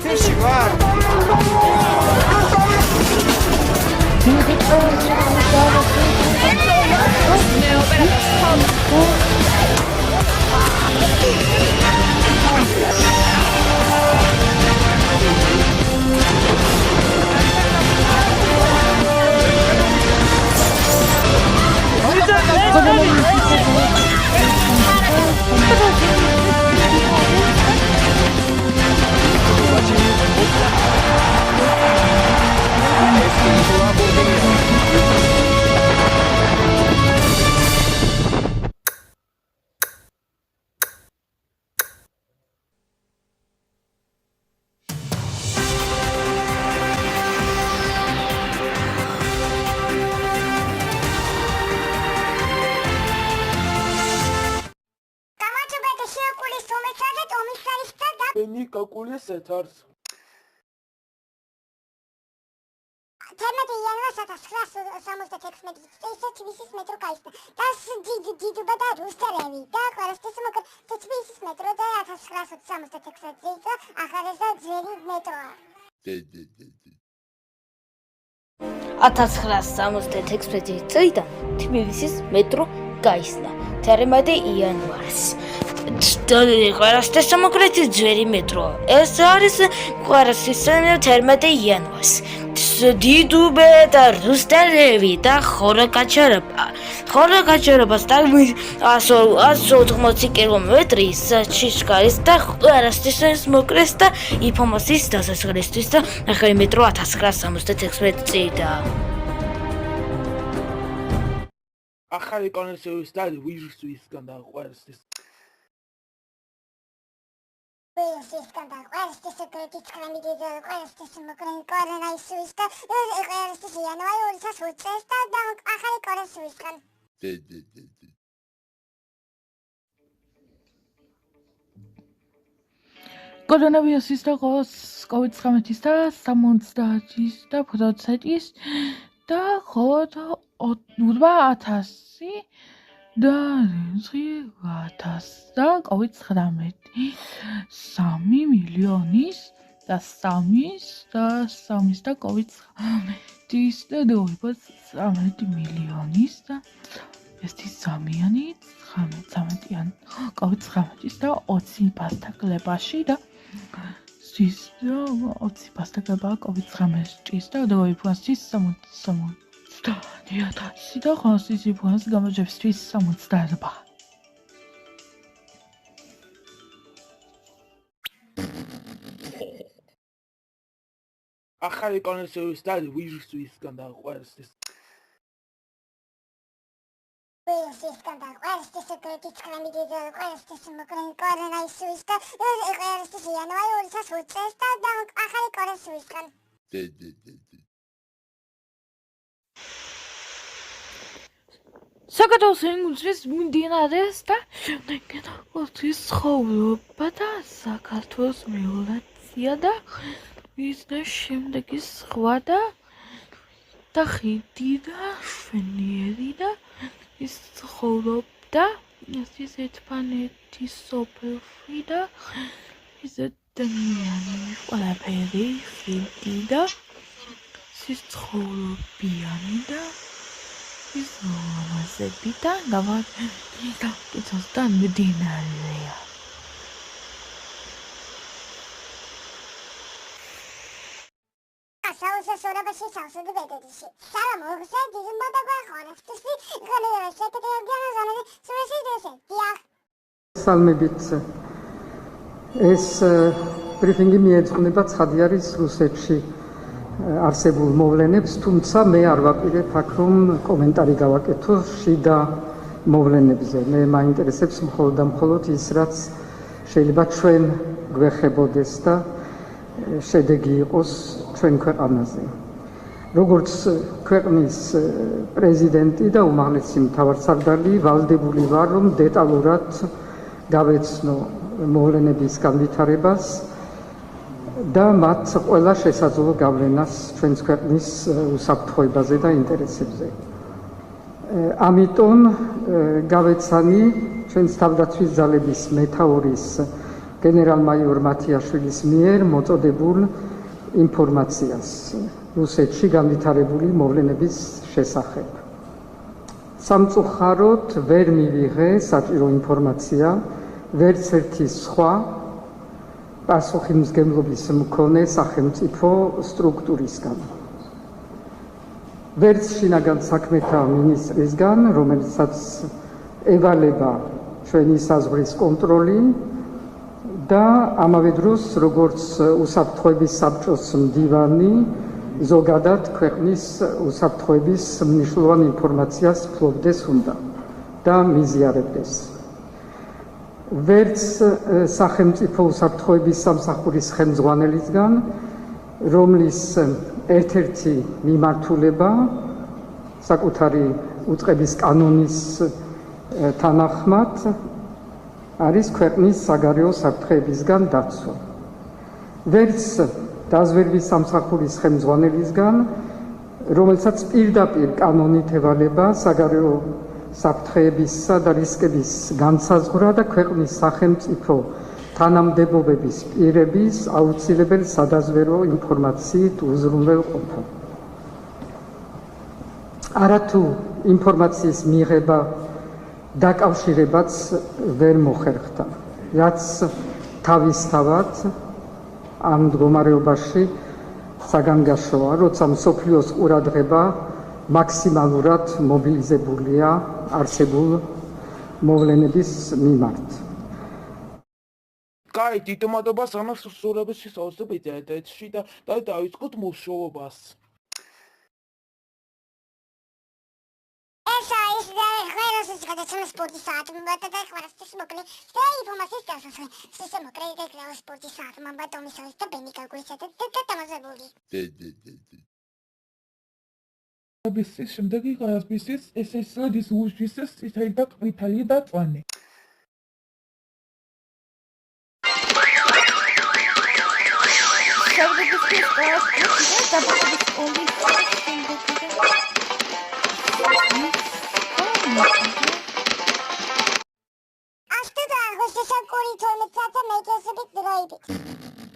ოფისში ვარ. Კაკულის ეთარს. თემატიანა 1966 წელს თბილისის მეტრო გაიხსნა. და დიდუბა და რუსტერევი და ყველასთვის მოკლედ თბილისის მეტრო და 1966 წელს ახალგაზრდა ძველი მეტროა. 1966 წლიდან თბილისის მეტრო გაიხსნა 18 იანვარს. ყველასთვის მოკლედ ძველი მეტრო. ეს არის ყველასთვის 18 იანვარს. დიდუბე და რუსტერევი და ხოროკაჩერობას და 180 კილომეტრის ჩიშკარის და ყველასთვის მოკლეს და ინფორმაციის დასასრულისთვის და ახალი მეტრო 1966 წლიდან. ახალი კონსერვის და ვირუსისგან და ყველასთვის Скандал, ყველასთვის კრიტიკ კრამიდი და ყველასთვის მოკლედ კორონაირუსის და ყველასთვის იანვარი 2020 წელს და ახალი კორონაირუსისგან. კორონავირუსის და COVID-19-ის და 70-ის და 50-ის და 8,000 და 9,000 და COVID-19 3 მილიონის და 3 და COVID-19 და 13 მილიონის და ეს სამიანი 19 COVID-19 და 20 პასტაკლებაში და 20 პასტაკლება COVID-19 და დოიფასის 60 და ხოსის ინფორმაციის გამოძებისთვის 68. ახალი კონსერვის და ვირუსისგან და ყველასთვის скандал, ყველასთვის კრიტიკ კრამიდი და ყველასთვის მოკლედ კორონაირუსის და ყველასთვის იანვარი 2020 წელს და ახალი კორონაირუსისგან. საქართველოს ენგუძრის მიმდინარეობს და ოცის ცხოვრება და საქართველოს მიგრაცია და მისდე შემდეგი სხვა და ხიდი და შვენიერი და ის ცხოვრობდა ის ერთმანეთის სოფელში და ის დანიანი ყველაფერი ხიდი და ის ცხოვრობიანი და ის მომასები და გავაკეთე და კეთილთან მდინარეა. საუზესურებაში საუზედებედეში. სალამოგზე დიზმოდა გვახონასტისი განევა შეკეთებიან ზონები სუვესიდესე. დიახ. სალმებით ეს ბრიფინგი მიეძღვნება ცხადი არის რუსეთში არსებულ მოვლენებს, თუმცა მე არ ვაპირებ აქ რომ კომენტარი გავაკეთო შიდა მოვლენებზე. მე მაინტერესებს მხოლოდ ის რაც შეიძლება ჩვენ გვეხებოდეს და შედეგი იყოს ჩვენ ქვეყანაზე. როგორც ქვეყნის პრეზიდენტი და უმაღლესი მთავარსარდალი ვალდებული ვარ რომ დეტალურად გავეცნო მოვლენების განვითარებას და მათ ყველა შესაძლო გავლენას ჩვენს ქვეყნის უსაფრთხოებაზე და ინტერესებზე. ამიტომ გავეცანი ჩვენს თავდაცვის ძალების მეთაურის გენერალ-მაიორ მათიაშვილის მიერ მოწოდებულ ინფორმაციას რუსეთში განვითარებული მოვლენების შესახებ. სამწუხაროდ ვერ მივიღე საჭირო ინფორმაცია ვერც ერთი სხვა პასუხისმგებლობის მქონე სახელმწიფო სტრუქტურისგან. ვერც შინაგან საქმეთა მინისტრისგან, რომელსაც ევალება ჩვენი საზღვრის კონტროლი და ამავე დროს როგორც უსაფრთხოების საბჭოს მდივანი ზოგადად ქვეყნის უსაფრთხოების მნიშვნელოვან ინფორმაციას ფლობდეს უნდა და მიზიარებდეს. ვერც სახელმწიფო უსაფრთხოების სამსახურის ხელმძღვანელისგან, რომლის ერთ-ერთი მიმართულება საკუთარი უწყების კანონის თანახმად არის ქვეყნის საგარეო საფრთხეებისგან დაცვა. ვერც დაზვერვის სამსახურის ხელმძღვანელისგან, რომელსაც პირდაპირ კანონით ევალება საგარეო საფრთხეებისა და რისკების განსაზღვრა და ქვეყნის სახელმწიფო თანამდებობების პირების აუცილებელ სადაზვერვო ინფორმაციით უზრუნველყოფა. არათუ ინფორმაციის მიღება დაკავშირებაც ვერ მოხერხდა, რაც თავისთავად ამ მდგომარეობაში საგანგაშოა, როცა მსოფლიოს ყურადღება მაქსიმალურად მობილიზებულია არსებულ მოვლენების მიმართ. კაი, დიდმადობას ამას სურების შესაძლებლობებში და დაიწყოთ მუშაობას. ეს გადაცემა სპორტის საათი მომბატა და ყვარასთვის მოკლე და ინფორმაციის დასასრული მოკლე და სპორტის საათი მომბატა მისალის და ბენი კალკულისა და დამაზებული. ბისის შემდეგი ბისის ეს დის უშისის წითელი და ყვითელი და წვანი. After that, was the Sakuri told me that make us a bit dry.